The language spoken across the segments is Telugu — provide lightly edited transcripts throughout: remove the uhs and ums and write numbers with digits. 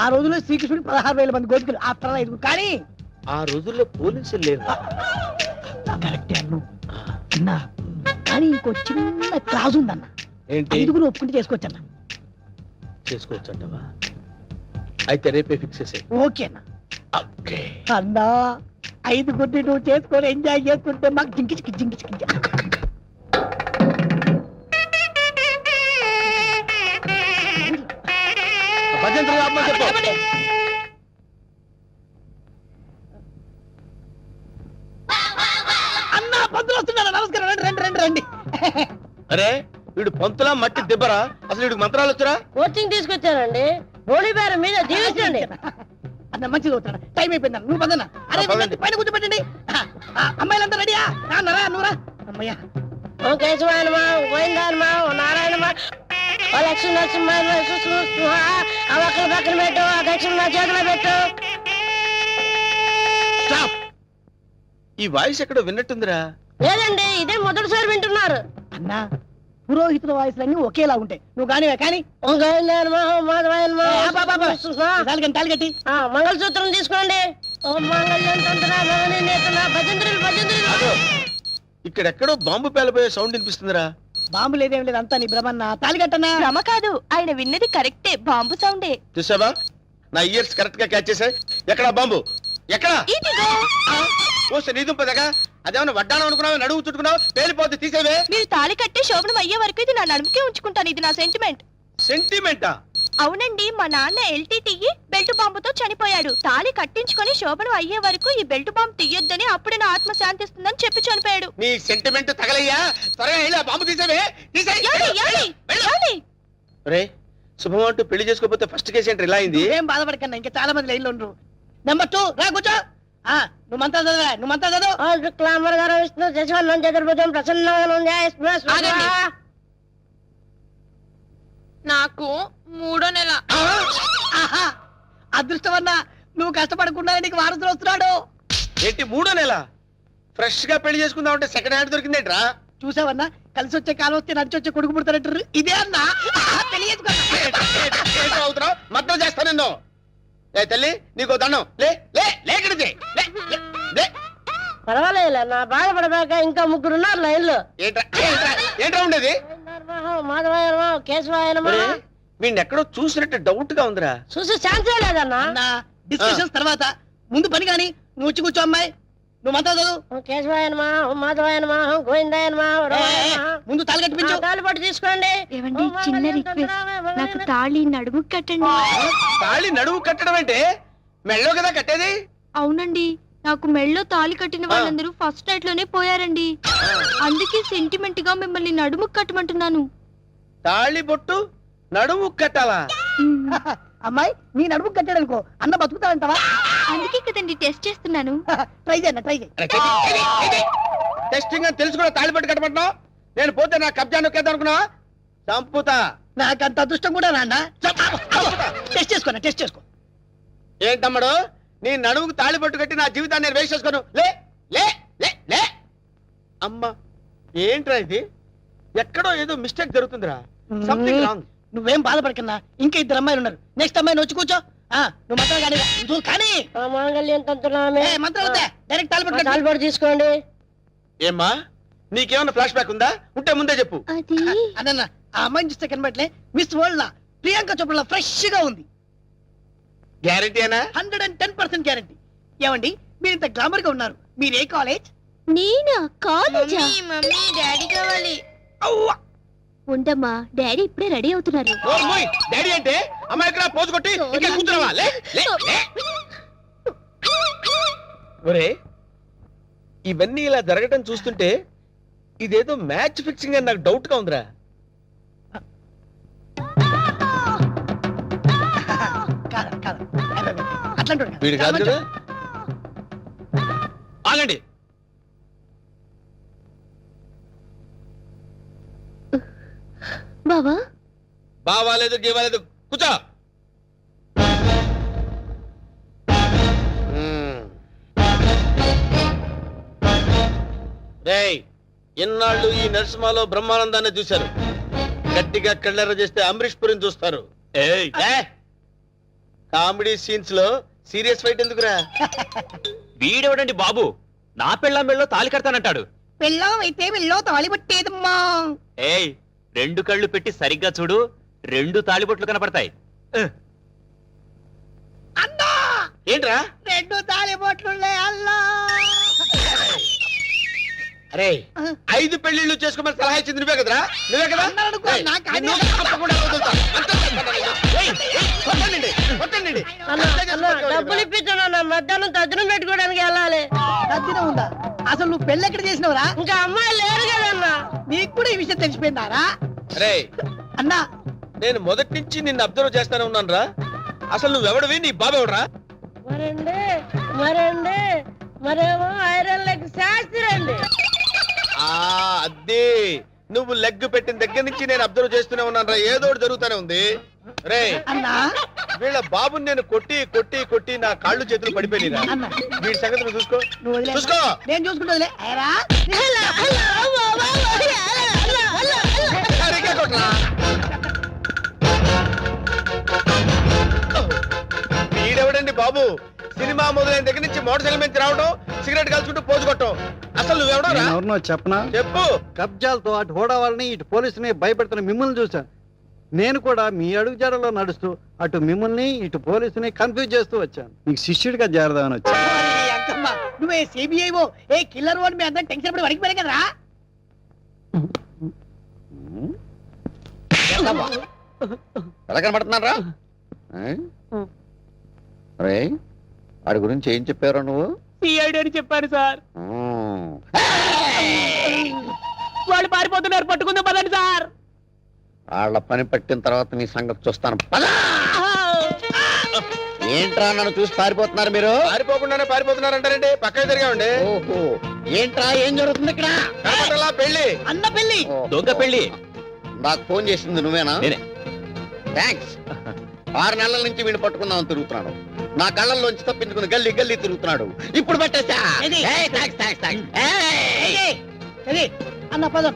ఆ రోజుల్లో శ్రీకృష్ణుడికి 16,000 మంది గోపికలు ఆఫ్టర్ 5. కానీ ఆ రోజుల్లో పోలీసులు లేరు. కరెక్టే అన్న. కానీ ఇంకో చిన్న క్లాజ్ ఉందన్న. ఏంటి? 5 ఒప్పుకుంటే చేసుకోవచ్చన్న. చేసుకోవచ్చంటవా? అయితే రేపే ఫిక్స్ చేసే. ఓకే అన్న. అన్నా 5 నువ్వు చేసుకొని ఎంజాయ్ చేసుకుంటే మాకు జింకి. అన్నా పంతులు వస్తున్నారా? నమస్కారం. రండి. అరే వీడు పంతులా మట్టి దెబ్బరా? అసలు వీడికి మంత్రాలు వచ్చరా? కోచింగ్ తీసుకొచ్చానండి. హోలీ బేరం మీద దీవించండి. అన్న మంచిది అవుతాడు. టైం అయిపోయిందా? నువ్వు పదన్నా. అరే పైన కూర్చోబెట్టండి. అమ్మాయిలంతా రెడీయా? రాన్నరా నువ్వురా. అమ్మయ్యా. ఓం కేశవాయనమా, గోవిందాయనమా, ఓ నారాయణమా, ఓ లక్ష్మీ నరసింహ ఆ ఒక్కల పక్కన పెట్టు, ఆ దక్షిణ నా చేతిలో పెట్టు. స్టాప్. ఈ వాయిస్ ఎక్కడో విన్నట్టుందిరా. లేదండి, ఇదే మొదటిసారి వింటున్నారు. అన్నా పురోహితుల వాయిస్లన్నీ ఒకేలా ఉంటాయి. నువ్వు కానివే కానీ. ఓం గోవిందాయనమా, ఓం మాధవాయనమా, తాళిగట్టి మంగళసూత్రం తీసుకోండి. ఓం మంగళ్యం తంత్రా భవని నేతన భజంత్రులు. ఇక్కడెక్కడో బాంబు పేలబోయే సౌండ్ వినిపిస్తుందిరా. బాంబు లేదేం లేదు, అంతా నీ భ్రమన్నా. తాళిగట్టన్నా. భ్రమ కాదు, ఆయన విన్నది కరెక్టే, బాంబు సౌండే. చూసావా? నా ఇయర్స్ కరెక్ట్ గా క్యాచ్ చేశాయి. ఎక్కడా బాంబు? ఎక్కడా? ఇదిగో. ఓ నీదుంపదగా అదేమన్నా వడ్డానం అనుకున్నావు, నడువు చుట్టుకున్నావు, పేలిపోతే తీసేవే. మీరు తాళి కట్టి శోభనం అయ్యే వరకు ఇది నా నడుముకే ఉంచుకుంటాను. ఇది నా సెంటిమెంట్. సెంటిమెంటా? అవునండి, మా నాన్న ఎల్టీటీఈ బెల్ట్ బాంబుతో చనిపోయాడు. తాళి కట్టించుకొని శోభనం అయ్యే వరకు ఈ బెల్ట్ బాంబు తీయొద్దని, అప్పుడే నా ఆత్మ శాంతిస్తుందని చెప్పి చనిపోయాడు. నీ సెంటిమెంట్ తగలయ్యా. త్వరగా వెళ్ళి ఆ బాంబు తీసేవే. రే శుభం అంటూ పెళ్లి చేసుకోకపోతే ఫస్ట్ కేసు ఏంటి ఇలా అయింది? ఏం బాధపడకన్నా, ఇంకా చాలా మంది లైన్లో ఉండరు. నెంబర్ 2 రా కూర్చో. నువ్వు మంత్రా చదువు. విష్ణు విష్ణు శశివర్ణం చతుర్భుజం ప్రసన్నం. నాకు 3వ నెల. అదృష్టమన్నా, నువ్వు కష్టపడకుండా నీకు వారసులు వస్తున్నాడు. ఏంటి 3వ నెల? ఫ్రెష్ గా పెళ్లి చేసుకుందాం అంటే సెకండ్ హ్యాండ్ దొరికిందేంట్రా? చూసావన్నా, కలిసి వచ్చే కాలం వస్తే నడిచి వచ్చే కొడుకు పుడతారంటారు. ఇదే అన్నా అవుతున్నావు. మద్దతు చేస్తా నిన్ను. ఏ తల్లి నీకు దండం. పర్వాలేదు, నా బాధపడబాక ఇంకా 3 ఉన్నారు లైన్ లో. ఏంట్రా ఉండేది? మాధవాయనమా, కేశవాయనమా. వీడిని ఎక్కడో చూసినట్టు డౌట్ గా ఉందిరా. చూసి ఛాన్సే లేదన్నా. డిస్కషన్స్ తర్వాత ముందు పని గాని నువ్వు వచ్చి కూర్చో. అమ్మాయి నువ్వు మంత్రా చదువు. కేశవాయనమా, మాధవాయనమా, గోవిందాయనమా. ముందు తాళి కట్టించు. తాళిపట్టు తీసుకోండి. ఏవండి, చిన్న రిక్వెస్ట్, నాకు తాళి నడుము కట్టండి. తాళి నడుము కట్టడం అంటే మెళ్ళో కదా కట్టేది? అవునండి, నాకు మెళ్ళో తాళి కట్టిన వాళ్ళందరూ ఫస్ట్ నైట్ లోనే పోయారండి. అందుకే సెంటిమెంట్ గా మిమ్మల్ని నడుము కట్టమంటున్నాను. తాళి బొట్టు నడుము కట్టాలా? అమ్మాయి నీ నడుము కట్టాడనుకో అన్న బతుకుతాడంటావా? అందుకే కదండి టెస్ట్ చేస్తున్నాను. ట్రై చేయి. టెస్టింగ్ అని తెలుసు కూడా తాళి బొట్టు కట్టమంటున్నావు. నేను పోతే నా కబ్జా నొక్కేద్దాం అనుకున్నావా? చంపుతా. నాకంత అదృష్టం కూడా రాండా. టెస్ట్ చేసుకో. ఏంటమ్మడు, నీ నడుముకు తాళి బొట్టు కట్టి నా జీవితాన్ని నేను వేస్ట్ చేసుకోను. లే లే లే లే. అమ్మా ఏంట్రా ఇది? ఎక్కడో ఏదో మిస్టేక్ జరుగుతుందిరా. Something wrong. నువ్వేం బాధపడకన్నా, ఇంకా 2 అమ్మాయిలు ఉన్నారు. నెక్స్ట్ అమ్మాయిని వచ్చి కూర్చో. నువ్వు మంత్రం కానీ మాంగళ్యం తంత్రామే. మంత్రం వద్దా, డైరెక్ట్ తాళిపట్టు తీసుకోండి. ఏమ్మా నీకేమన్నా ఫ్లాష్ బ్యాక్ ఉందా? ఉంటే ముందే చెప్పు. అదన్న ఆ అమ్మాయిని చూస్తే కనబట్లే మిస్ వరల్డ్ లా ప్రియాంక చోప్రా ఫ్రెష్ గా ఉంది. గ్యారెంటీనా? 110% గ్యారెంటీ. ఏమండి మీరు ఇంత గ్లామర్ గా ఉన్నారు, మీరు ఏ కాలేజ్? నేనా? కాలేజా? మమ్మీ డాడీ కావాలి. ఉండమ్మా, డాడీ ఇప్పుడే రెడీ అవుతున్నారు. డాడీ అంటే అమ్మాయి ఇక్కడ పోజు కొట్టి ఇంకా కూర్చున్నావా? ఒరే ఇవన్నీ ఇలా జరగటం చూస్తుంటే ఇదేదో మ్యాచ్ ఫిక్సింగ్ అని నాకు డౌట్ గా ఉందిరా. వీడు కాదు కదా. ఆగండి. బావా బావాలేదు గీవాలేదు, కూర్చో. రేయ్ ఇన్నాళ్ళు ఈ నరసింహలో బ్రహ్మానందాన్ని చూశారు. గట్టిగా కళ్ళెర్ర చేస్తే అమరీష్ పురిని చూస్తారు. కామెడీ సీన్స్ లో సీరియస్ ఫైట్ ఎందుకురా? వీడెవడండి బాబు నా పెళ్ళాం మెళ్ళో తాలి కడతానంటాడు. పెళ్ళం అయితే వెళ్ళో తాళి పట్టేదమ్మా. ఏయ్ 2 కళ్ళు పెట్టి సరిగ్గా చూడు, 2 తాళిబొట్లు కనపడతాయి. అన్నా ఏంట్రా? 2 తాళి బొట్లున్నాయి అల్లా. అరే 5 పెళ్లిళ్ళు చేసుకోమని సలహా ఇచ్చింది నువ్వే కదరా? నువ్వే కదా? అన్నారనుకో, ఏయ్, నాకు అది- నిన్ను తప్పకుండా వదులుతా. ఏయ్, కొట్టండి, కొట్టండి. డబ్బులు ఇప్పించాను, మధ్యాహ్నం తజ్జనం పెట్టుకోవడానికి వెళ్ళాలి. తద్దినం ఉందా? అసలు నువ్వు పెళ్ళి ఎక్కడ చేసినవరా? ఇంకా అమ్మాయి లేరు కదన్నా. నీకు కూడా ఈ విషయం తెలిసిపోయిందారా? అరే అన్నా నేను మొదటి నుంచి నిన్ను అబ్జర్వ్ చేస్తానే ఉన్నాను రా. అసలు నువ్వెవడవి, నీ బాబెవడరా? మరండి మరేమో ఐరన్ లెగ్ శాస్త్రి అండి. అదే నువ్వు లెగ్ పెట్టిన దగ్గర నుంచి నేను అబ్జర్వ్ చేస్తూనే ఉన్నాను రా. ఏదో ఒకటి జరుగుతూనే ఉంది. రే అన్నా వీళ్ళ బాబుని నేను కొట్టి కొట్టి కొట్టి నా కాళ్ళు చేతులు పడిపోయినా. అన్నా వీడి సంగతి నువ్వు చూసుకో. నువ్వు వదిలే. చూసుకో. నేను చూసుకుంటా. సరిగ్గా కొట్టరా. వీడెవడండి బాబు? సినిమా మొదలైన దగ్గర నుంచి మోటార్ సైకిల్ మీద రావడం, సిగరెట్ కలుసుకుంటూ పోజు కొట్టడం. అసలు నువ్వెవడరా? ఎవరినో చెప్పనా? చెప్పు. కబ్జాలతో అటు హోడా వాళ్ళని ఇటు పోలీసుని భయపెడుతున్న మిమ్మల్ని చూశాను. నేను కూడా మీ అడుగుజాడలో నడుస్తూ అటు మిమ్మల్ని ఇటు పోలీసుని కన్ఫ్యూజ్ చేస్తూ వచ్చాను. మీకు శిష్యుడిగా చేరదామని వచ్చాను. అంకమ్మ నువ్వే సిబిఐఓ ఏ కిల్లర్ ఓన్ మీ అందరం టెన్షన్ పడి వడికిపోయారు కదరా? ఎలా కనబడుతున్నారా? అరే వాడి గురించి ఏం చెప్పారు నువ్వు? సిఐడి అని చెప్పాను సార్. వాళ్ళు పారిపోతున్నారు, పట్టుకుందాం పదండి సార్. వాళ్ళ పని పట్టిన తర్వాత నీ సంగతి చూస్తాను. పద! ఏంట్రా నన్ను చూసి పారిపోతున్నారు మీరు? పారిపోకుండానే పారిపోతున్నారంటారండి. పక్కన తిరిగామండి. ఓహో ఏంట్రా ఏం జరుగుతుంది ఇక్కడ? కనపడలా పెళ్లి. అన్న పెళ్లి. దొంగ పెళ్లి. నాకు ఫోన్ చేసింది నువ్వేనా? నేనే. థ్యాంక్స్. 6 నెలల నుంచి వీడిని పట్టుకుందామని తిరుగుతున్నాడు. నా కళ్ళల్లోంచి తప్పించుకుని గల్లీ గల్లీ తిరుగుతున్నాడు. ఇప్పుడు పట్టేసా. ఏది? ఏయ్, థాంక్స్, థాంక్స్, థాంక్స్. ఏయ్! అది అన్న పదం.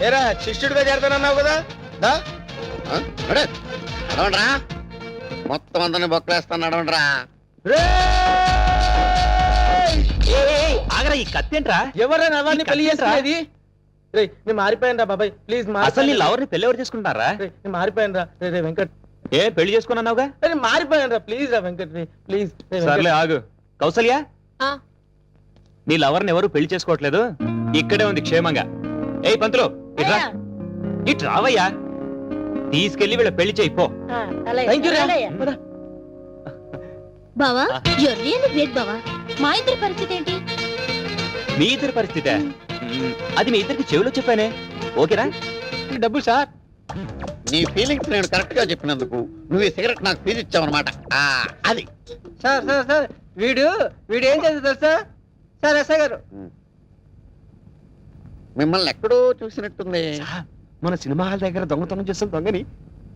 ఏరా శిష్యుడిగా చేరతానన్నావు కదా? దా. ఆ? నడు. నడవండ్రా. మొత్తం అందరిని బొక్కలేస్తాను. నడవండ్రా. ఆగరా, ఈ కత్తేంట్రా? ఎవరైనా ఎవరిని పెళ్లి ఏంట్రా? చేసేది? నేను మారిపోయాను రా బాబాయ్, ప్లీజ్. అసలు నీ లవర్ని పెళ్లి ఎవరు చేసుకుంటారా? నేను మారిపోయాను రా. రే వెంకట్, ఏ పెళ్లి చేసుకున్నావుగా? నేను మారిపోయాను రా. ప్లీజ్ రా వెంకట్, ప్లీజ్. సర్లే ఆగు. కౌసల్య, నీ లవర్ని ఎవరు పెళ్లి చేసుకోవట్లేదు, ఇక్కడే ఉంది క్షేమంగా. ఏయ్ పంతులు, ఇట్రా. ఇటు రావయ్యా. తీసుకెళ్లి వీళ్ళ పెళ్లి చేయి పో. బావా you're really great బావా. మా ఇద్దరి పరిస్థితి ఏంటి? మీ ఇద్దరి పరిస్థితే అది మీ ఇద్దరికి చెవిలో చెప్పానే. ఓకేనా? డబ్బులు సార్. నీ ఫీలింగ్స్ నేను కరెక్ట్ గా చెప్పినందుకు నువ్వు ఈ సిగరెట్ నాకు ఫీల్ ఇచ్చావన్నమాట. అది సార్ సార్ సార్ వీడు ఏం చేస్తారు సార్? సార్ ఎస్ఐ గారు, మిమ్మల్ని ఎక్కడో చూసినట్టుంది. మన సినిమా హాల్ దగ్గర దొంగతనం చేస్తాం దొంగని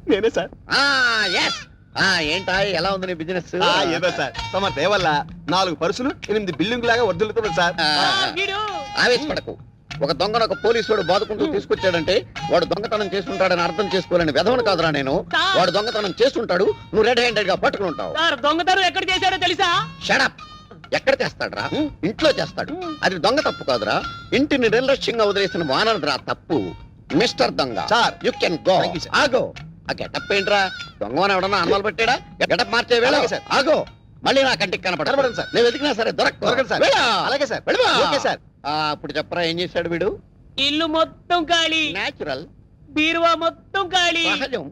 నేనే సార్. ఎస్. ఏంటా ఎలా ఉంది నీ బిజినెస్? ఏదో సార్ తమ దేవల్ల 4 పరుసులు 8 బిల్డింగ్ లాగా వర్దులుతున్నాయి సార్. ఆవేశపడకు. ఒక దొంగను ఒక పోలీసు వాడు బాదుకుంటూ తీసుకొచ్చాడంటే వాడు దొంగతనం చేస్తుంటాడని అర్థం చేసుకోలేని వెధవను కాదురా నేను. వాడు దొంగతనం చేస్తుంటాడు, నువ్వు రెడ్ హ్యాండెడ్ గా పట్టుకుని ఉంటావు. దొంగతనం ఎక్కడ చేశాడో తెలుసా? షడప్. ఎక్కడ చేస్తాడురా? ఇంట్లో చేస్తాడు. అది దొంగ తప్పు కాదురా, ఇంటిని నిర్లక్ష్యంగా వదిలేసిన వానరురా తప్పు. మిస్టర్ దొంగ sir, you can go. Thank you, sir. ఆగో. ఆ గెటప్ ఏంట్రా? దొంగని ఎవడన్నా అన్నాలు పెట్టాడా? గెటప్ మార్చే వేళ. అలాగే, sir. ఆగో. మళ్ళీ నా కంటికి కనపడదు కనపడదు, sir. నేను వెతికినా సరే దొరకదు, sir. అలాగే, sir. Okay, sir. ఇప్పుడు చెప్పరా ఏం చేశాడు వీడు? ఇల్లు మొత్తం ఖాళీ, నేచురల్, బీరువా మొత్తం ఖాళీ. సహజం.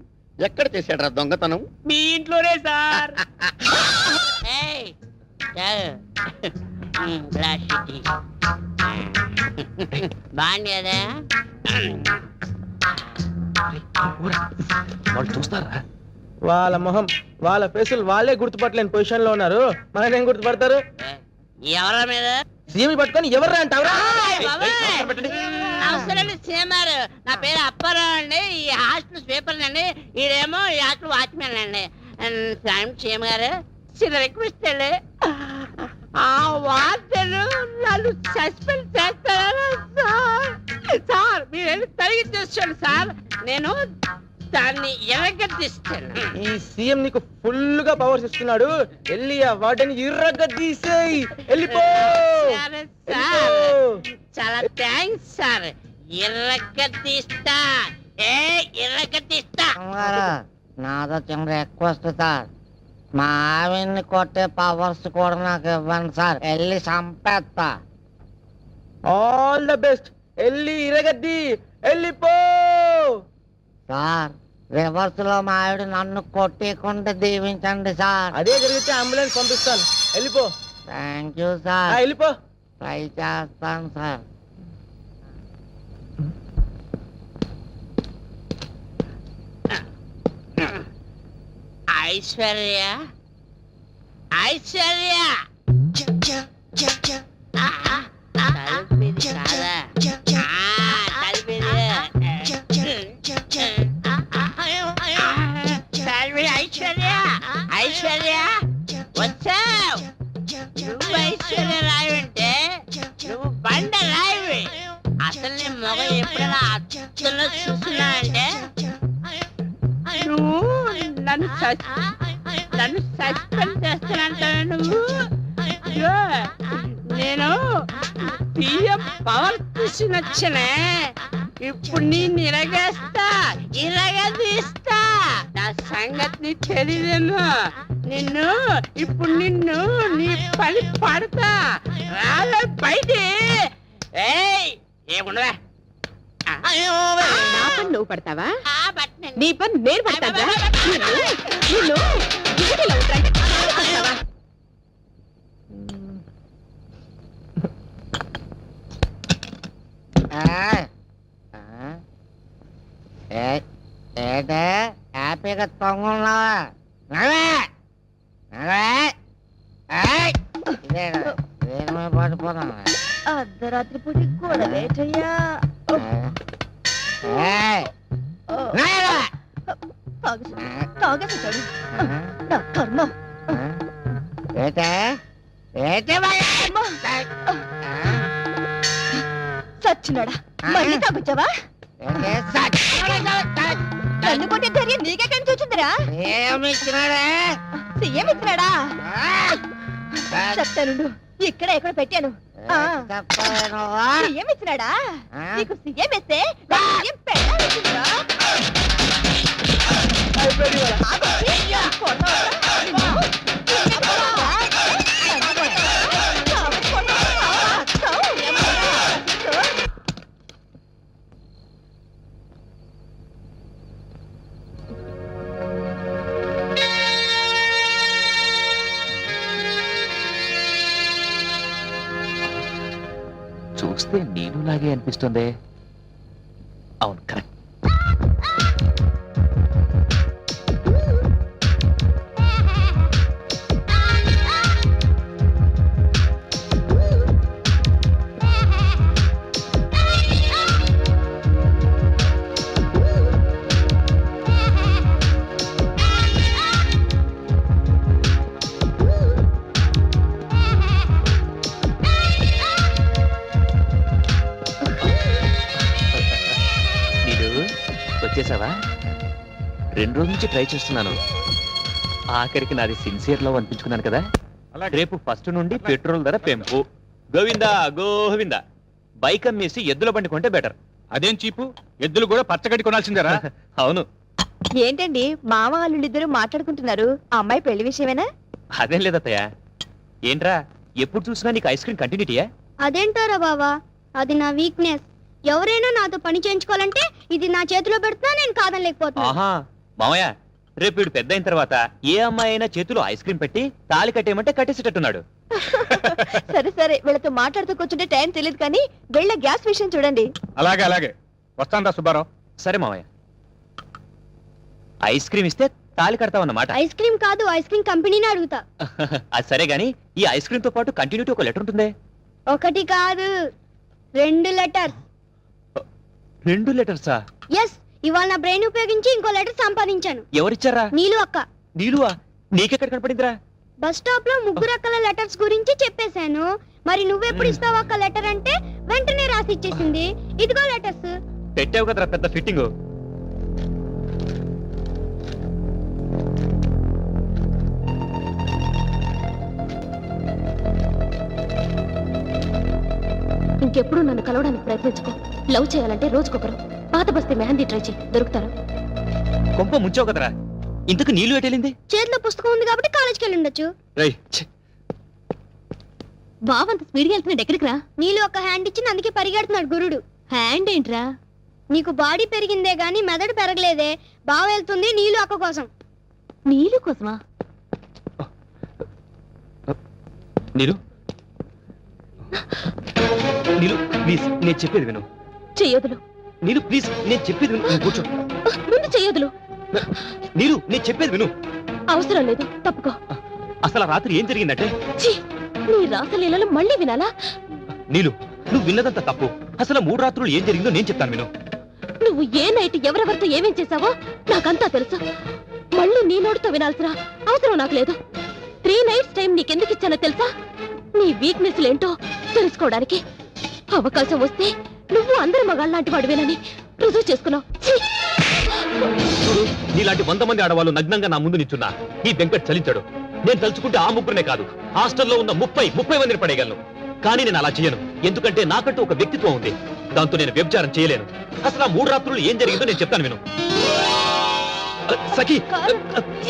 ఎక్కడ చేశాడు రా దొంగతనం? మీ ఇంట్లోనే సార్. బాగుండేదా? వాళ్ళు చూస్తారా? వాళ్ళ మొహం వాళ్ళ ఫేసులు వాళ్ళే గుర్తుపట్టలేని పొజిషన్ లో ఉన్నారు. మనకేం గుర్తుపడతారు? ఎవరా మీద సీఎం పట్టుకొని ఎవరు అంటావురా? అవసరం సీఎంఆర్. నా పేరు అప్పారావు అండి. ఈ హాస్టల్ స్వీపర్ అండి. ఈడేమో ఈ హాస్టల్ వాచ్మెన్ అండి. సీఎం గారు చిన్న రిక్వెస్ట్ అండి, ఆ వార్తలు నన్ను సస్పెండ్ చేస్తారా సార్? సార్ మీరు తొలగించేసుకోండి సార్. నేను దాన్ని ఎరగదీస్తాను. ఈ సీఎం నీకు ఫుల్ గా పవర్స్ ఇస్తున్నాడు. వెళ్ళి ఆ వాటిని ఇర్రగా తీసేయి. వెళ్ళిపో. సరే సార్, చాలా థ్యాంక్స్ సార్. ఎరగదీస్తా, ఎరగదీస్తా. నాదో చిన్న రిక్వెస్ట్ సార్, మా ఆవిడ్ని కొట్టే పవర్స్ కూడా నాకు ఇవ్వండి సార్, వెళ్ళి చంపేస్తా. All the best. వెళ్ళి ఇరగద్ది. వెళ్ళిపో. సార్ రివర్స్ లో మా ఆవిడ నన్ను కొట్టేకుంటే దీవించండి సార్. అదే జరిగితే అంబులెన్స్ పంపిస్తాను. వెళ్ళిపో. థ్యాంక్ యూ సార్, వెళ్ళిపో. ట్రై చేస్తాను సార్. ఐశ్వర్య, ఐశ్వర్య, తలుపుది కాదా? తలుపుది. తలుపుది. ఐశ్వర్య, ఐశ్వర్య వచ్చావు. నువ్వు ఐశ్వర్య రాయి అంటే నువ్వు బండ రాయి. అసలు నీ మొగ ఎప్పుడైనా అచ్చలో చూస్తున్నా అంటే నువ్వు నన్ను సస్పెండ్ చేస్తానంటావు. నువ్వు ఇదిగో, నేను పిఎం పవర్ తీసుకొచ్చనే. ఇప్పుడు నేను ఇరగదీస్తా. నా సంగతి తెలియదేమో. ఇప్పుడు నిన్ను నీ పని పడతా. రాలే బయట. ఏముండవా? నా పని నువ్వు పడతావా? నీ పని నేను పడతావా? ఏంటే హ్యాపీగా తొంగున్నావా? పడిపోతున్నా. అర్ధరాత్రి పూటి గొడవేటయ్యా. తాగేసాడు నా కర్మ. సచ్చినాడా, మళ్ళీ తాగొచ్చావా? నన్ను కొట్టే ధైర్యం నీకెక్కడి చూసిందిరా? సీఎం ఇచ్చినాడా? చెప్తాను, ఇక్కడ ఎక్కడ పెట్టాను. సీఎం ఇచ్చినాడా? నీకు సీఎం ఇస్తే సీఎం పెట్టాల్సిందిరా. చూస్తే నేను లాగే అనిపిస్తుంది. అవును, కరెక్ట్. వచ్చేసావా? 2 రోజుల నుంచి ట్రై చేస్తున్నాను. ఆఖరికి నాది సిన్సియర్ లవ్ అనిపించుకున్నాను కదా. రేపు ఫస్ట్ నుండి పెట్రోల్ ధర పెంపు. గోవిందా గోవిందా. బైక్ అమ్మేసి ఎద్దుల బండి కొంటే బెటర్. అదేం చీపు, ఎద్దులు కూడా పచ్చగడ్డి కొనాల్సిందేరా? అవును. ఏంటండి మామ వాళ్ళిద్దరు మాట్లాడుకుంటున్నారు? ఆ అమ్మాయి పెళ్లి విషయమేనా? అదేం లేదత్తయ్య. ఏంట్రా ఎప్పుడు చూసినా నీకు ఐస్ క్రీమ్ కంటిన్యూటీయా? అదేంటారా బావా, అది నా వీక్నెస్. ఎవరైనా నాతో పని చేయించుకోవాలంటే ఇది నా చేతిలో పెడుతున్నా నేను కాదనలేకపోతున్నా. ఆహా మామయ్య, రేపు వీడు పెద్ద అయిన తర్వాత ఏ అమ్మాయి అయినా చేతిలో ఐస్ క్రీమ్ పెట్టి తాళి కట్టేయమంటే కట్టేసేటట్టున్నాడు. సరే సరే, వీళ్ళతో మాట్లాడుతూ కూర్చుంటే టైం తెలియదు కానీ వీళ్ళ గ్యాస్ విషయం చూడండి. అలాగే అలాగే, వస్తాను సుబ్బారావు. సరే మామయ్య, ఐస్ క్రీమ్ ఇస్తే తాళి కడతావన్నమాట. ఐస్ క్రీమ్ కాదు, ఐస్ క్రీమ్ కంపెనీని అడుగుతా. అది సరే గాని ఈ ఐస్ క్రీమ్ తో పాటు కంటిన్యూటీ ఒక లెటర్ ఉంటుంది. 1 కాదు 2 లెటర్స్. 2 లెటర్సా? ఎస్, ఇవాళ నా బ్రెయిన్ ఉపయోగించి ఇంకో లెటర్ సంపాదించాను. ఎవరిచ్చారా? నీలు అక్క. నీలువా? నీకెక్కడ కనపడిందిరా? బస్ స్టాప్ లో 3 అక్కల లెటర్స్ గురించి చెప్పేశాను. మరి నువ్వెప్పుడు ఇస్తావు అక్క లెటర్ అంటే వెంటనే రాసి ఇచ్చేసింది. ఇదిగో లెటర్స్. పెట్టావు కదరా పెద్ద ఫిట్టింగ్. ఇంకెప్పుడు నన్ను కలవడానికి ప్రయత్నించుకో. లవ్ చేయాలంటే రోజుకొకరు. పాత బస్తీ మెహందీ ట్రై చేయి, దొరుకుతారు. కొంప ముంచావు కదరా. ఇంతకు నీళ్ళు ఎటెళ్ళింది? చేతిలో పుస్తకం ఉంది కాబట్టి కాలేజ్కి వెళ్ళి ఉండొచ్చు. రేయ్, ఛీ. బావంత స్పీడ్గా వెళ్తున్నాడు, ఎక్కడికి రా? నీళ్ళు ఒక హ్యాండ్ ఇచ్చి అందుకే పరిగెడుతున్నాడు గురుడు. హ్యాండ్ ఏంట్రా? నీకు బాడీ పెరిగిందే గాని మెదడు పెరగలేదే. బావ వెళ్తుంది నీళ్ళు అక్క కోసం. నీళ్ళు కోసమా? నీలు నీలు ప్లీజ్, నేను చెప్పేది విను. చెయ్యొదులు. నీలు ప్లీజ్, నేను చెప్పేది విను. నువ్వు కూర్చో. ముందు చెయ్యొదులు. నీలు, నేను చెప్పేది విను. అవసరం లేదు, తప్పుకో. అసలు ఆ రాత్రి ఏం జరిగిందంటే, ఛీ, నీ రాసలీలలో మళ్ళీ వినాలా? నీలు, నువ్వు విన్నదంతా తప్పు. అసలు 3 రాత్రులు ఏం జరిగిందో నేను చెప్తాను విను. నువ్వు ఏ నైట్ ఎవరెవరితో ఏమేం చేశావో నాకంతా తెలుసు. మళ్ళీ నీ నోటితో వినాల్సిన అవసరం నాకు లేదు. 3 నైట్స్ టైం నీకెందుకు ఇచ్చానో తెలుసా? నీ వీక్నెస్ ఏంటో తెలుసుకోవడానికి. అవకాశం వస్తే నువ్వు అందరి మగాళ్ళలాంటి వాడివేనని రుజువు చేసుకున్నావు. ఛీ! చూడు, నీలాంటి 100 మంది ఆడవాళ్ళు నగ్నంగా నా ముందు నిల్చున్నా ఈ వెంకట్ చలించాడు. నేను తలుచుకుంటే ఆ ముగ్గురునే కాదు, హాస్టల్లో ఉన్న 30 మందిని పడేయగలను. కానీ నేను అలా చేయను, ఎందుకంటే నాకంటూ ఒక వ్యక్తిత్వం ఉంది. దాంతో నేను వ్యభిచారం చేయలేను. అసలు ఆ 3 రాత్రులు ఏం జరిగిందో నేను చెప్తాను విను. సఖి,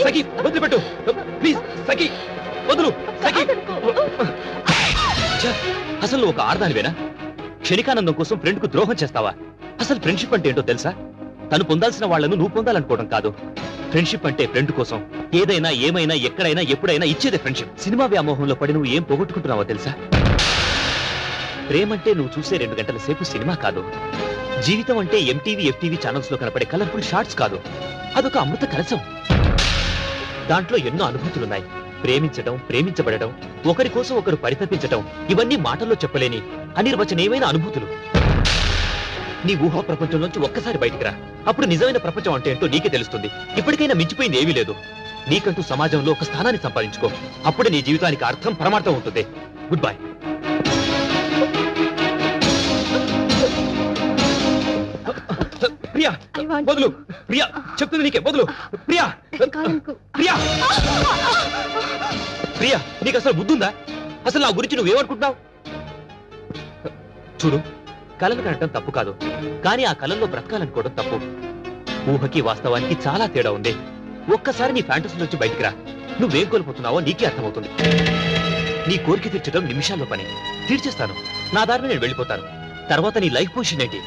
సఖి వదిలిపెట్టు ప్లీజ్. సఖి వదులు. సఖి, ఛ, అసలు నువ్వు ఒక ఆడదానివేనా? క్షణికానందం కోసం ఫ్రెండ్ కు ద్రోహం చేస్తావా? అసలు ఫ్రెండ్షిప్ అంటే ఏంటో తెలుసా? తను పొందాల్సిన వాళ్లను నువ్వు పొందాలనుకోవడం కాదు. ఫ్రెండ్షిప్ అంటే ఫ్రెండ్ కోసం ఏదైనా, ఏమైనా, ఎక్కడైనా, ఎప్పుడైనా ఇచ్చేదే ఫ్రెండ్షిప్. సినిమా వ్యామోహంలో పడి నువ్వు ఏం పోగొట్టుకుంటున్నావో తెలుసా? ప్రేమంటే నువ్వు చూసే 2 గంటల సేపు సినిమా కాదు. జీవితం అంటే ఎంటీవీ, ఎఫ్టీవీ ఛానల్స్ లో కనపడే కలర్ఫుల్ షార్ట్స్ కాదు. అదొక అమృత కలశం. దాంట్లో ఎన్నో అనుభూతులున్నాయి. ప్రేమించడం, ప్రేమించబడడం, ఒకరి కోసం ఒకరు పరితపించడం, ఇవన్నీ మాటల్లో చెప్పలేని అనిర్వచనీయమైన అనుభూతులు. నీ ఊహా ప్రపంచంలోంచి ఒక్కసారి బయటికి రా. అప్పుడు నిజమైన ప్రపంచం అంటే ఏంటో నీకే తెలుస్తుంది. ఇప్పటికైనా మించిపోయింది ఏమీ లేదు. నీకంటూ సమాజంలో ఒక స్థానాన్ని సంపాదించుకో. అప్పుడే నీ జీవితానికి అర్థం, పరమార్థం ఉంటుంది. Good bye. ప్రియా వదులు. ప్రియా చెప్తుంది నీకే, వదులు. ప్రియా, ప్రియా, ప్రియా, నీకు అసలు బుద్ధుందా? అసలు నా గురించి నువ్వేమనుకుంటున్నావు? చూడు, కలలు కనటం తప్పు కాదు, కానీ ఆ కలల్లో బ్రతకాలనుకోవడం తప్పు. ఊహకి వాస్తవానికి చాలా తేడా ఉంది. ఒక్కసారి నీ ఫ్యాంటసీ నుంచి బయటికి రా. నువ్వేం కోల్పోతున్నావో నీకే అర్థమవుతుంది. నీ కోరిక తీర్చడం నిమిషాల్లో పని. తీర్చేస్తాను, నా దారిని నేను వెళ్ళిపోతాను. తర్వాత నీ లైఫ్ పొజిషన్ ఏంటి?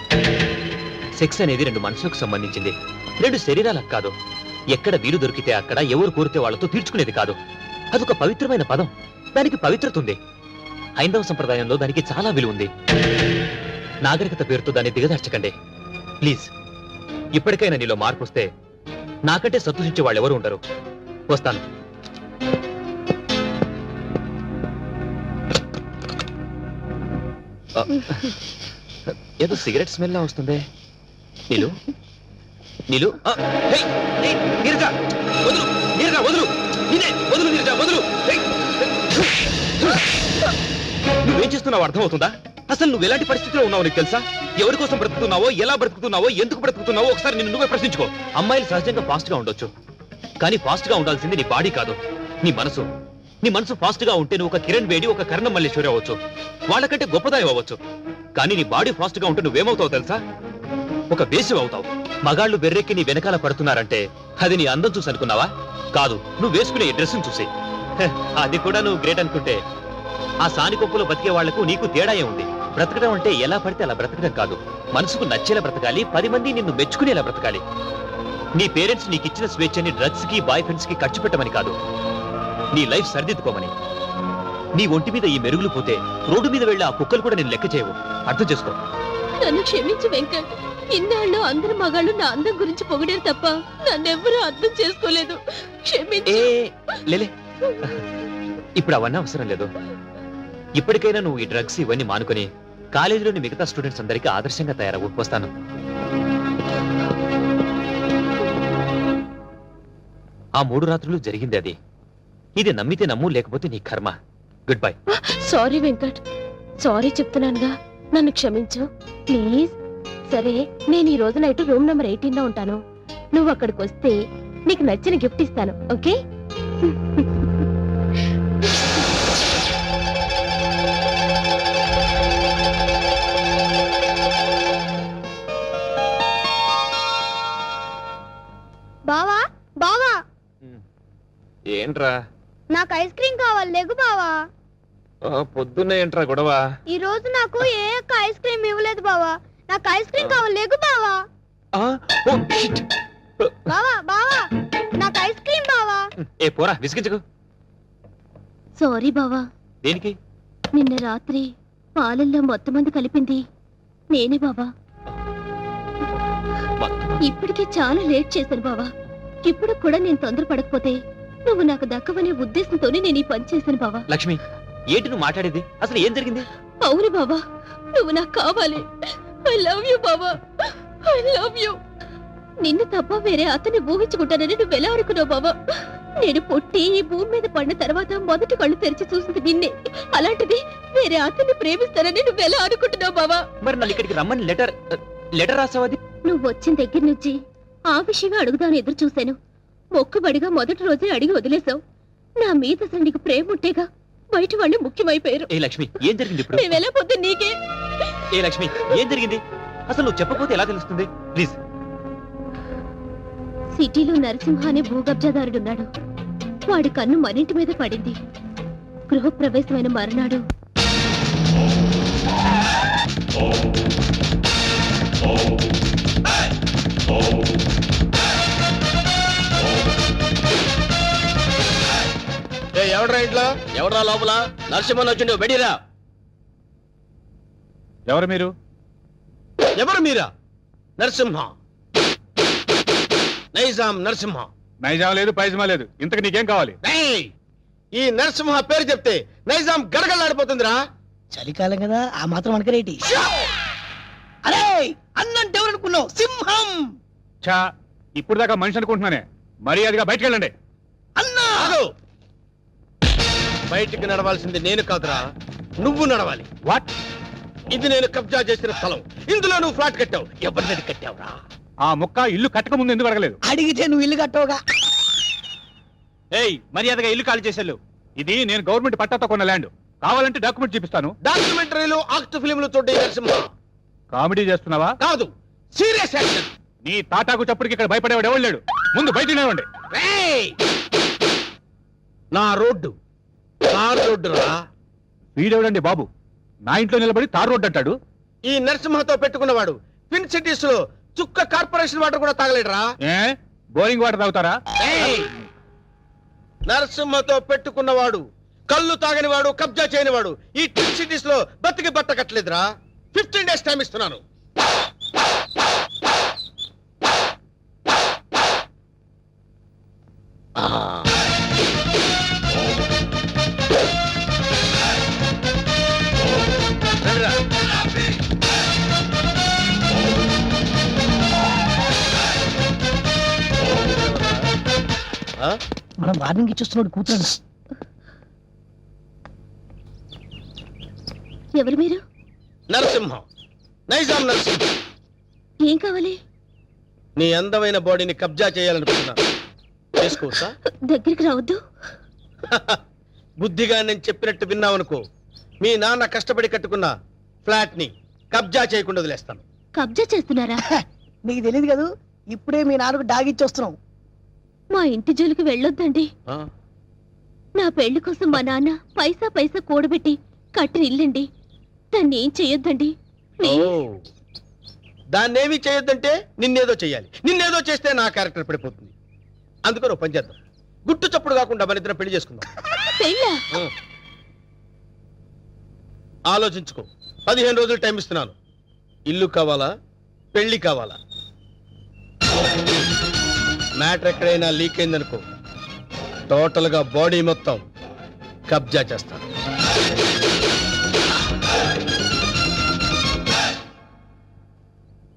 సెక్స్ అనేది 2 మనసులకు సంబంధించింది, 2 శరీరాలకు కాదు. ఎక్కడ వీలు దొరికితే అక్కడ, ఎవరు కోరితే వాళ్లతో తీర్చుకునేది కాదు. అదొక పవిత్రమైన పదం, దానికి పవిత్రత ఉంది. హైందవ సంప్రదాయంలో దానికి చాలా విలువ ఉంది. నాగరికత పేరుతో దాన్ని దిగదార్చకండి ప్లీజ్. ఇప్పటికైనా నీలో మార్పు వస్తే నాకంటే సంతోషించే వాళ్ళు ఎవరు ఉండరు. వస్తాను. ఏదో సిగరెట్ స్మెల్ లా వస్తుంది. నీలు, నీలు, నీరజ వదులు, నీరజ వదులు, నీనే వదులు, నీరజ వదులు. నువ్వేం చేస్తున్నావు అర్థమవుతుందా? అసలు నువ్వు ఎలాంటి పరిస్థితిలో ఉన్నావు నీకు తెలుసా? ఎవరి కోసం బ్రతుకుతున్నావో, ఎలా బ్రతుకుతున్నావో, ఎందుకు బ్రతుకుతున్నావో ఒకసారి నిన్ను నువ్వే ప్రశ్నించుకో. అమ్మాయిలు సహజంగా ఫాస్ట్ గా ఉండొచ్చు, కానీ ఫాస్ట్ గా ఉండాల్సింది నీ బాడీ కాదు, నీ మనసు. నీ మనసు ఫాస్ట్ గా ఉంటే నువ్వు ఒక కిరణ్ బేడి, ఒక కర్ణం మల్లేశ్వరి అవ్వచ్చు, వాళ్ళకంటే గొప్పదాయం అవ్వచ్చు. కానీ నీ బాడీ ఫాస్ట్ గా ఉంటే నువ్వేమవుతావు తెలుసా? ఒక వేసివ్ అవుతావు. మగాళ్ళు బెర్రెక్కి నీ వెనకాల పడుతున్నారంటే అది నీ అందం చూసి అనుకున్నావా? కాదు, నువ్వు వేసుకునే డ్రెస్సును చూసి. అది కూడా నువ్వు గ్రేట్ అనుకుంటే ఆ సానికొప్పులో బతికే వాళ్లకు నీకు తేడా ఉంది. బ్రతకడం అంటే ఎలా పడితే అలా బ్రతకడం కాదు, మనసుకు నచ్చేలా బ్రతకాలి, 10 మంది నిన్ను మెచ్చుకునేలా బ్రతకాలి. నీ పేరెంట్స్ నీకు ఇచ్చిన స్వేచ్ఛని డ్రగ్స్ కి, బాయ్ ఫ్రెండ్స్ కి ఖర్చు పెట్టమని కాదు, నీ లైఫ్ సరిదిద్దుకోమని. నీ ఒంటి మీద ఈ మెరుగులు పోతే రోడ్డు మీద వెళ్ళి ఆ కుక్కలు కూడా నేను లెక్క చేయవు. అర్థం చేసుకో. నన్ను క్షమించు వెంకట్. ఇన్నాళ్ళు అందరు మగాళ్ళు నా అందం గురించి పొగిడారు తప్ప నన్నెవ్వరూ అర్థం చేసుకోలేదు. క్షమించు. లేలే, ఇప్పుడు అవన్నీ అవసరం లేదు. ఇప్పటికైనా నువ్వు ఈ డ్రగ్స్ ఇవన్నీ మానుకొని కాలేజీలోని మిగతా స్టూడెంట్స్ అందరికీ ఆదర్శంగా తయారవు. వస్తాను. ఆ 3 రాత్రులు జరిగింది అది. ఇది నమ్మితే నమ్ము, లేకపోతే నీ కర్మ. Goodbye. Sorry Venkat, sorry చెప్తున్నానుగా, నన్ను క్షమించు ప్లీజ్. సరే, నేను ఈ రోజు నైట్ రూమ్ నెంబర్ 18 లో ఉంటాను. నువ్వు అక్కడికి వస్తే నీకు నచ్చిన గిఫ్ట్ ఇస్తాను, ఓకే? బావా బావా ఏంట్రా నాకు ఐస్ క్రీమ్ కావాలి లేగు బావా. పొద్దున్నే ఏంట్రా గొడవ? ఈ రోజు నాకు ఏ ఒక్క ఐస్ క్రీమ్ ఇవ్వలేదు బావా. నాకు ఐస్ క్రీమ్ కావాలి లేగు బావా. బావా బావా నాకు ఐస్ క్రీమ్ బావా. ఏ పోరా విసిగించకు. సారీ బావా, దేనికి? నిన్న రాత్రి పాలల్లో మొత్తం మంది కలిపింది నేనే బావా. ఇప్పటికే చాలా లేట్ చేశాను బావా. ఇప్పుడు కూడా నేను తొందరపడకపోతే నువ్వు నాకు దక్కవనే ఉద్దేశంతోనే నేను ఈ పని చేశాను బావా. లక్ష్మి, ఏంటి నువ్వు మాట్లాడేది? అసలు ఏం జరిగింది? అవును బావా, నువ్వు నాకు కావాలి. ఐ లవ్ యూ బావా, ఐ లవ్ యూ. నిన్ను తప్ప వేరే అతన్ని ఊహించుకుంటానని నువ్వెలా అనుకున్నావు బావా? నేను పుట్టి ఈ భూమి మీద పడిన తర్వాత మొదటి కళ్ళు తెరిచి చూసింది నిన్నే. అలాంటిది వేరే అతన్ని ప్రేమిస్తానని నువ్వెలా అనుకుంటున్నావు బావా? మరి నన్ను ఇక్కడికి రమ్మని లెటర్ రాసావది? నువ్వు వచ్చిన దగ్గర నుంచి ఆ విషయమే అడుగుదాని ఎదురు చూశాను. మొక్కుబడిగా మొదటి రోజే అడిగి వదిలేశావు. నా మీద అసలు నీకు ప్రేమ ఉంటేగా బయట వాళ్ళు ముఖ్యమైపోయారు. ఏ లక్ష్మి, ఏం జరిగింది ఇప్పుడు? మేమెలా పొద్దు నీకే. ఏ లక్ష్మి, ఏం జరిగింది? అసలు నువ్వు చెప్పకపోతే ఎలా తెలుస్తుంది? ప్లీజ్. సిటీలో నరసింహ అనే భూకబ్జాదారుడున్నాడు. వాడి కన్ను మనింటి మీద పడింది. గృహప్రవేశమైన మరునాడు ఎవడ్రా ఇంట్లో? ఎవడ్రా లోపల? నరసింహన్ వచ్చిండు, బెడిరా. ఎవరు మీరు? ఎవరు మీరా? నరసింహ, నైజాం నరసింహ. నైజాం లేదు, పైజమా లేదు. ఇంతకు నీకేం కావాలి? ఏయ్! ఈ నరసింహ పేరు చెప్తే నైజాం గడగడలాడిపోతుందిరా. చలికాలం కదా, ఆ మాత్రం అనకరేటి. అరే అన్నంటే ఎవరనుకున్నావు? సింహం. చా, ఇప్పుడు దాకా మనిషి అనుకుంటున్నానే. మర్యాదగా బయటికి వెళ్ళండి. అన్నా ఆగు! బయటికి నడవాల్సింది నేను కాదురా, నువ్వు నడవాలి. వాట్? ఇది నేను కబ్జా చేసిన స్థలం. ఇందులో నువ్వు ఫ్లాట్ కట్టావు. ఎవరిని కట్టావురా? ఆ ముక్క ఇల్లు కట్టక ముందు ఎందుకు అడగలేదు? అడిగితే నువ్వు ఇల్లు కట్టవుగా. ఏయ్, మర్యాదగా ఇల్లు ఖాళీ చేసేళ్ళు. ఇది నేను గవర్నమెంట్ పట్టాతో కొన్న ల్యాండ్. కావాలంటే డాక్యుమెంట్ చూపిస్తాను. డాక్యుమెంటరీలు, ఆక్ట్ ఫిలింలు చూడే నరసింహ. కామెడీ చేస్తున్నావా? కాదు, సీరియస్ యాక్షన్. నీ తాటాకు చప్పుడికి ఇక్కడ భయపడేవాడు ఎవడు లేడు. ముందు బయట నిలవండి. ఏయ్! నా రోడ్డు తార్ రోడ్డు రా. వీడెవడండి బాబు? నా ఇంట్లో నిలబడి తార్ రోడ్డు అంటాడు. ఈ నరసింహతో పెట్టుకున్నవాడు ట్విన్ సిటీస్ లో చుక్క కార్పొరేషన్ వాటర్ కూడా తాగలేడురా. ఏ, బోరింగ్ వాటర్ తాగుతారా? ఏయ్! నరసింహతో పెట్టుకున్నవాడు కళ్ళు తాగని వాడు, కబ్జా చేయని వాడు ఈ ట్విన్ సిటీస్ లో బతికి బట్ట కట్టలేదురా. 15 days టైం ఇస్తున్నాను. రండిరా. మనం వార్నింగ్ ఇచ్చేస్తున్నాడు కూతురు. ఎవరు మీరు? నరసింహ, నైజాం నరసింహ. ఏం కావాలి? నీ అందమైన బాడీని కబ్జా చేయాలనుకుంటున్నా. చేసుకోవచ్చా? దగ్గరికి రావద్దు. బుద్ధిగా నేను చెప్పినట్టు విన్నావనుకో, మీ నాన్న కష్టపడి కట్టుకున్న ఫ్లాట్ ని కబ్జా చేయకుండా వదిలేస్తాను. కబ్జా చేస్తున్నారా? నీకు తెలియదు కదా, ఇప్పుడే మీ నాన్నకు డాగిచ్చి వస్తున్నాం. మా ఇంటి జోలికి వెళ్ళొద్దండి. నా పెళ్లి కోసం మా నాన్న పైసా పైసా కూడబెట్టి కట్టిన ఇల్లండి. దాన్ని ఏం చెయ్యొద్దండి. దాన్నేమీ చేయొద్దంటే నిన్నేదో చెయ్యాలి. నిన్నేదో చేస్తే నా క్యారెక్టర్ పడిపోతుంది. అందుకని ఓ పని చేద్దాం, గుట్టు చప్పుడు కాకుండా మన ఇద్దరం పెళ్లి చేసుకుందాం. పెళ్ళా? ఆలోచించుకో. 15 రోజులు టైం ఇస్తున్నాను. ఇల్లు కావాలా, పెళ్లి కావాలా? మ్యాటర్ ఎక్కడైనా లీక్ అయిందనుకో, టోటల్ గా బాడీ మొత్తం కబ్జా చేస్తాను.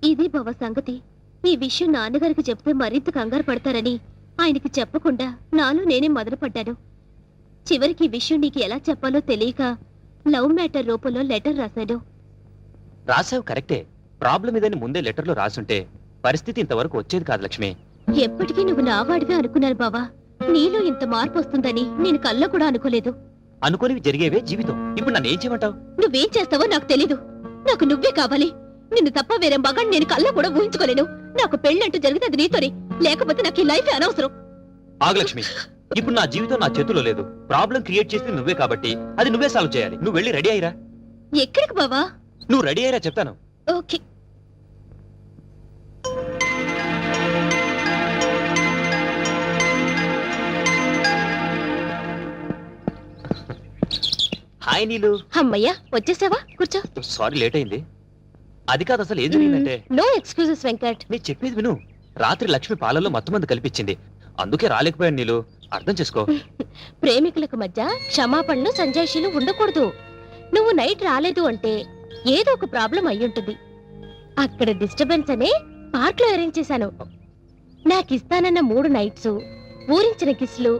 ఇది బావ సంగతి. ఈ విషయం నాన్నగారికి చెప్తే మరింత కంగారు పడతారని ఆయనకి చెప్పకుండా నాలో నేనే మొదలుపడ్డాను. చివరికి ఈ విషయం నీకు ఎలా చెప్పాలో తెలియక లవ్ మ్యాటర్ రూపంలో లెటర్ రాశాను. రాసావు కరెక్టే. ప్రాబ్లం ఇదని ముందే లెటర్లో రాసుంటే పరిస్థితి ఇంతవరకు వచ్చేది కాదు లక్ష్మి. ఎప్పటికీ నువ్వు నావాడివే అనుకున్నాను బావా. నీలో ఇంత మార్పు వస్తుందని నేను కల్లో కూడా అనుకోలేదు. అనుకోనివి జరిగేవే జీవితం. ఇప్పుడు నన్ను ఏం చేయమంటావు? నువ్వేం చేస్తావో నాకు తెలీదు. నాకు నువ్వే కావాలి. నిన్ను తప్ప వేరే మగాన్ని నేను కల్లో కూడా ఊహించుకోలేను. నాకు పెళ్ళంటూ జరిగితే అది నీతోనే. లేకపోతే నాకు ఈ లైఫ్ అనవసరం. ఆగలక్ష్మి, ఇప్పుడు నా జీవితం నా చేతుల్లో లేదు. ప్రాబ్లం క్రియేట్ చేసింది నువ్వే కాబట్టి అది నువ్వే సాల్వ్ చేయాలి. నువ్వు వెళ్ళి రెడీ అయ్యిరా. ఎక్కడికి బావా? నువ్వు రెడీ అయ్యిరా చెప్తాను. ఓకే. హాయ్ నీలు. అమ్మయ్యా వచ్చేసావా? కూర్చో. సారీ లేట్ అయింది. అది కాదు, అసలు ఏం జరిగిందంటే నో ఎక్స్క్యూజెస్ వెంకట్. నేను చెప్పేది విను. రాత్రి లక్ష్మి పాలల్లో మత్తుమంది కల్పించింది, అందుకే రాలేకపోయాను. నీలు అర్థం చేసుకో. ప్రేమికులకు మధ్య క్షమాపణలు సంజాయిషీలు ఉండకూడదు. నువ్వు నైట్ రాలేదు అంటే ఏదో ఒక ప్రాబ్లం అయ్యుంటుంది. అక్కడ డిస్టర్బెన్స్ అనే పార్క్ లో అరేంజ్ చేశాను. నాకు ఇస్తానన్న 3 నైట్స్, ఊరించిన కిస్లు.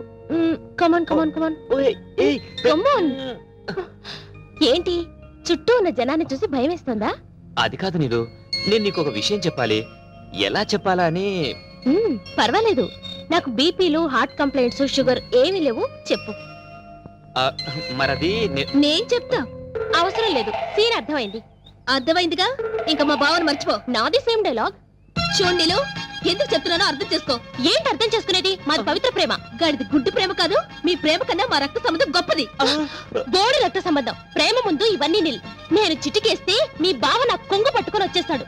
కమాన్ కమాన్ కమాన్ ఓయ్, ఏయ్, కమాన్. ఏంటి చుట్టూ ఉన్న జనాన్ని చూసి భయం వేస్తుందా? అది కాదు నీలు, నేను నీకు ఒక విషయం చెప్పాలి. ఎలా చెప్పాలా అని. పర్వాలేదు, నాకు బీపీలు, హార్ట్ కంప్లైంట్స్, షుగర్ ఏమీ లేవు. చెప్పు. మరది నేను చెప్తా. అవసరం లేదు, సీన్ అర్థమైంది. అర్థమైందిగా, ఇంకా మా బావని మర్చిపో. నాది సేమ్ డైలాగ్. చూండిలో ఎందుకు చెప్తున్నానో అర్థం చేసుకో. ఏంటి అర్థం చేసుకునేది? మాది పవిత్ర ప్రేమ, గడిది గుడ్డు ప్రేమ కాదు. మీ ప్రేమ కన్నా మా రక్త సంబంధం గొప్పది. బోడి రక్త సంబంధం. ప్రేమ ముందు ఇవన్నీ నిల్. నేను చిటికేస్తే మీ బావ నా కొంగు పట్టుకొని వచ్చేస్తాడు.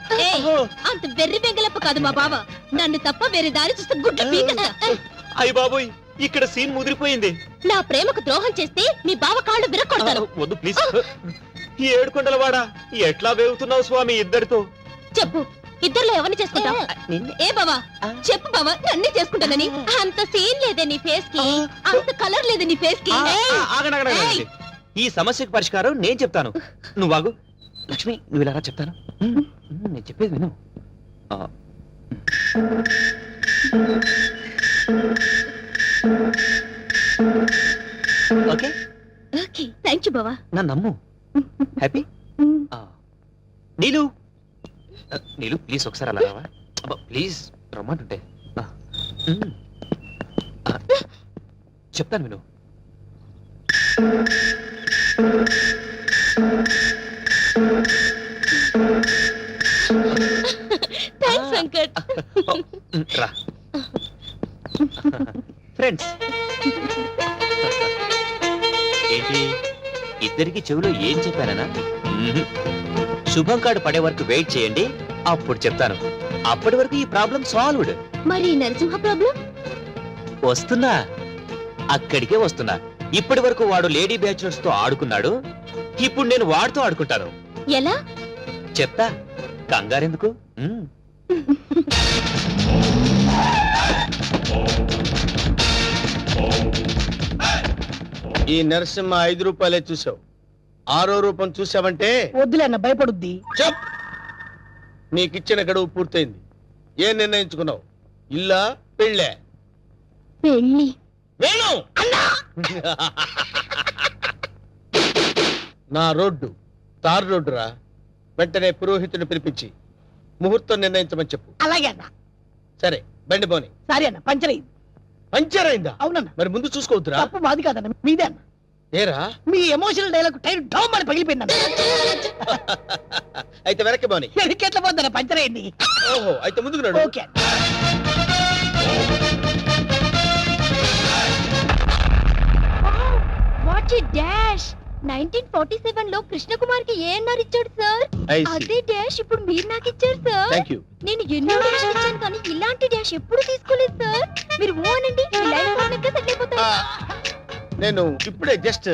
అంత వెర్రి బెంగలప్ప కాదు మా బావ. నన్ను తప్ప వేరే దారి చూస్తే గుడ్డు పీకస్తా. అయ్య బాబోయ్, ఇక్కడ సీన్ ముదిరిపోయింది. నా ప్రేమకు ద్రోహం చేస్తే మీ బావ కాళ్ళు విరక్కొడతాను. వద్దు ప్లీజ్. ఏడుకొండలవాడా, ఎట్లా వేగుతున్నావు స్వామి ఇద్దరితో? చెప్పు, ఇద్దర్లో ఎవరిని చేసుకుంటావు? ఏ బావా చెప్పు బావా, నన్నే చేసుకుంటానని. అంత సీన్ లేదే నీ ఫేస్ కి, అంత కలర్ లేదు నీ ఫేస్ కి. ఆగండి. ఈ సమస్యకు పరిష్కారం నేను చెప్తాను. నువ్వు ఆగు. లక్ష్మి, నువ్వు ఇలా రా, చెప్తాను. నేను చెప్పేది విను. ఓకే ఓకే, థ్యాంక్ యూ బావా. నన్ను నమ్ము. హ్యాపీ. నీలు, నీలు ప్లీజ్ ఒకసారి అలా రావా? ప్లీజ్ రమ్మంటుంటే. చెప్తాను విను. థ్యాంక్స్ వెంకట్. రా ఫ్రెండ్స్. ఏంటి ఇద్దరికి చెవిలో ఏం చెప్పానా? శుభం కార్డు పడే వరకు వెయిట్ చేయండి, అప్పుడు చెప్తాను. అప్పటి వరకు ఈ ప్రాబ్లం సాల్వ్డ్. మరి నరసింహ ప్రాబ్లం? వస్తున్నా, అక్కడికే వస్తున్నా. ఇప్పటి వరకు వాడు లేడీ బ్యాచులర్స్ తో ఆడుకున్నాడు, ఇప్పుడు నేను వాడితో ఆడుకుంటాను. ఎలా చెప్తా, కంగారెందుకు. ఈ నరసింహ 5 రూపాయలే చూసావు, 6వ రూపం చూసావంటే వద్దులే అన్న, భయపడుద్ది. చెప్. నీకిచ్చిన గడువు పూర్తయింది. ఏం నిర్ణయించుకున్నావు? ఇల్లా పెళ్ళే? పెళ్ళి. వేణు నా రోడ్డు తార్ రోడ్డు రా. వెంటనే పురోహితుని పిలిపించి ముహూర్తం నిర్ణయించమని చెప్పు. అలాగే అన్న. సరే బండి పోని. సారీ అన్న, పంచర్ అయింది. పంచర్ అయిందా? అవునన్న. మరి ముందు చూసుకోవద్దురా. తప్పు మాది కాదన్న, మీదే అన్న. ఏరా మీ ఎమోషనల్ డైలాగ్ టైర్ డౌన్ అని పగిలిపోయిందన్న. అయితే వెనక్కి పోని. ఎట్లా పోద్దన్న, పంచర్ అయింది. ఓహో, అయితే ముందుకు నడు. ఓకే. What a dash. 1947 లో కృష్ణ కుమార్ కి ఏఎన్ఆర్ ఇచ్చాడు సార్. I see. అదే డాష్ ఇప్పుడు మీరు నాకు ఇచ్చారు సార్. Thank you. నేను ఎన్నో డాష్ ఇచ్చాను కానీ ఇలాంటి డాష్ ఎప్పుడు తీసుకోలేదు సార్. మీరు ఓ అనండి, మీ లైఫ్ పార్ట్నర్ సెట్ అయిపోతారు. నేను ఇప్పుడే జస్ట్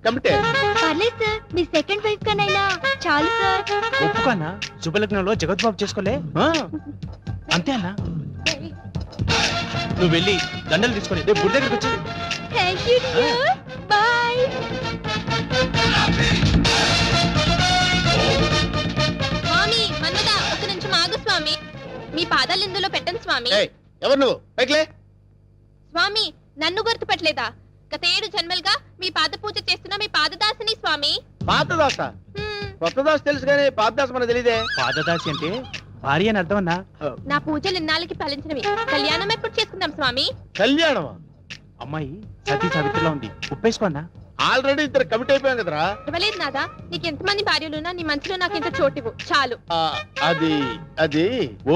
కమిటెడ్. పర్లేదు సార్, మీ సెకండ్ వైఫ్ కనైనా చాలు సార్. ఒప్పుకోనా? శుభలగ్నంలో జగద్బాబు చేసుకోలే. అంతే అన్నా. నువ్వు వెళ్ళి దండలు తీసుకొని రేపు గుడి దగ్గరికి వచ్చి. Thank you dear, bye. Swami Manmadha, ఒక నిమిషం ఆగు స్వామి. మీ పాదాలు ఇందులో పెట్టండి స్వామి. ఎవరు నువ్వు? పైకిలే. స్వామి, నన్ను గుర్తుపట్టలేదా? గత 7 జన్మలుగా మీ పాద పూజ చేస్తున్న మీ పాదదాసిని స్వామి. పాతదాస? కొత్త దాస తెలుసు కానీ పాతదాస మనకు తెలియదే. పాదదాసి అంటే భార్య అని అర్థం అన్నా. నా పూజలు ఇన్నాళ్ళకి ఫలించినవి. కళ్యాణం ఎప్పుడు చేసుకుందాం స్వామి? కళ్యాణమా? అమ్మాయి సతీ సావిత్రిలో ఉంది, ఉప్పేసుకోన్నా. ఆల్రెడీ ఇద్దరు కమిట్ అయిపోయాం కదరా. ఇవ్వలేదు నాదా, నీకు ఎంతమంది భార్యలున్నా నీ మనసులో నాకు ఇంత చోటివ్వు చాలు. ఆ, అది అది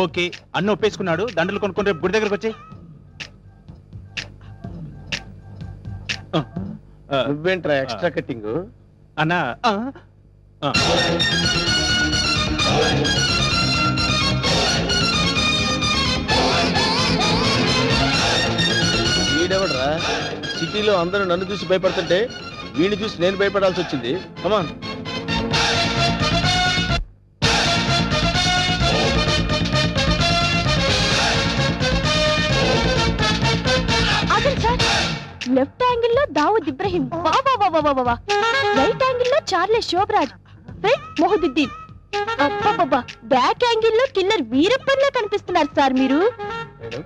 ఓకే, అన్న ఒప్పేసుకున్నాడు. దండలు కొనుక్కొని రేపు గుడి దగ్గరకు వచ్చి. నువ్వేంట్రా ఎక్స్ట్రా కటింగ్? అన్న వీడెవడరా సిటీలో అందరూ నన్ను చూసి భయపడుతుంటే వీడిని చూసి నేను భయపడాల్సి వచ్చింది. కమాన్. లెఫ్ట్ యాంగిల్ లో దావుద్ ఇబ్రహీం, రైట్ యాంగిల్ లో చార్లె శోభరాజ్, ఫ్రంట్ మొహదుద్దీన్, బ్యాక్ యాంగిల్ లో కిల్లర్ వీరప్పన్లా కనిపిస్తున్నారు సార్ మీరు. మేడం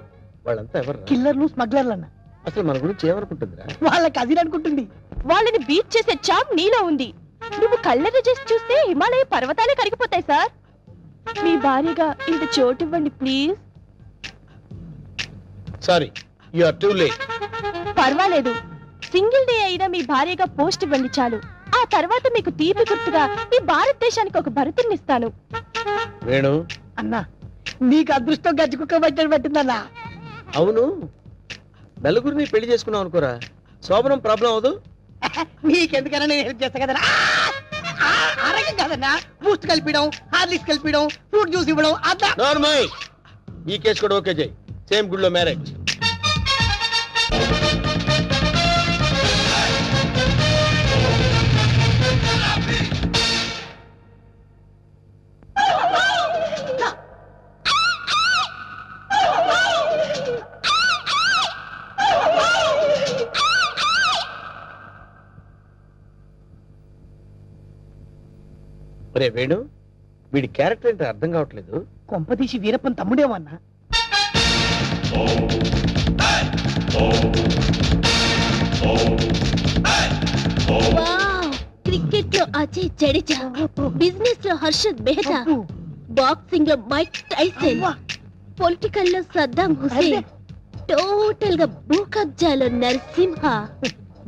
వాళ్ళంతా ఎవరు? కిల్లర్లు స్మగ్లర్లు అన్న. అసలు మన గురించి ఏమనుకుంటుందిరా? వాళ్ళ కజిన్ అనుకుంటుంది. వాళ్ళని బీట్ చేసే చాప్ నీలో ఉంది. నువ్వు కళ్ళెర్ర చేసి చూస్తే హిమాలయ పర్వతాలే కరిగిపోతాయి సార్. మీ భార్యగా ఇంత చోటివ్వండి please. Sorry, you are too late. పర్వాలేదు, సింగిల్ డే అయినా మీ భార్యగా పోస్ట్ ఇవ్వండి చాలు. ఆ తర్వాత మీకు తీపి గుర్తుగా ఈ భారతదేశానికి ఒక భరతునిస్తాను. వేణు అన్నా నీకు అదృష్టం గజ్జి కుక్క పట్టని పట్టిందన్నా. అవును, నలుగురిని పెళ్లి చేసుకున్నావు అనుకోరా, శోభనం ప్రాబ్లం అవదు. నీకెందుకన్నా నేను హెల్ప్ చేస్తా కదన్నా. ఆరోగ్యం కాదన్నా, బూస్ట్ కలిపిడం, హార్లిక్స్ కలిపిడం, ఫ్రూట్ జ్యూస్ ఇవ్వడం అట్లా. నార్మల్. ఈ కేసు కూడా ఓకే చేయి. సేమ్ గుడిలో మ్యారేజ్. ఒరే వేణు, వీడి క్యారెక్టర్ ఏంటో అర్థం కావట్లేదు. కొంపదీసి వీరప్పన్ తమ్ముడేమన్నా. క్రికెట్ లో అజయ్ జడేజా, బిజినెస్ లో హర్షద్ మెహతా, బాక్సింగ్ లో మైక్ టైసన్, పొలిటికల్ లో సద్దాం హుసేన్, టోటల్ గా భూ కబ్జాలో నరసింహ.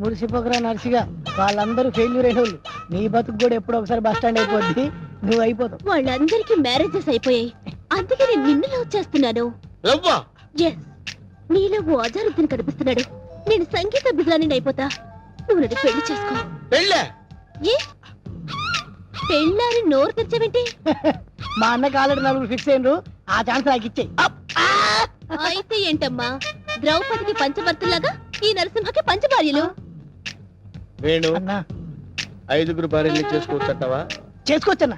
మురిసిపోకరా నర్సిగా, వాళ్ళందరూ ఫెయిల్యూర్ అయిన వాళ్ళు. నీ బతుకు కూడా ఎప్పుడో ఒకసారి బస్ స్టాండ్ అయిపోద్ది, నువ్వు అయిపోతావు. వాళ్ళందరికీ మ్యారేజెస్ అయిపోయాయి, అందుకే నేను నిన్ను లవ్ చేస్తున్నాను. ఎస్, నీలో ఓ అజారుద్దీన్ కనిపిస్తున్నాడు. నేను సంగీత బిజాని అయిపోతా, నువ్వు నన్ను పెళ్లి చేసుకో. ఏ పెళ్ళారి నోరు తెచ్చావేంటి? మా అన్నకి ఆల్రెడీ నలుగురు ఫిక్స్ అయినరు, ఆ ఛాన్స్ నాకు ఇచ్చేయి. అయితే ఏంటమ్మా, ద్రౌపదికి పంచభర్తలాగా ఈ నరసింహకి పంచభార్యలు. వేణు, అన్నా 5 భార్యలు చేసుకోవచ్చంటావా? చేసుకోవచ్చన్నా.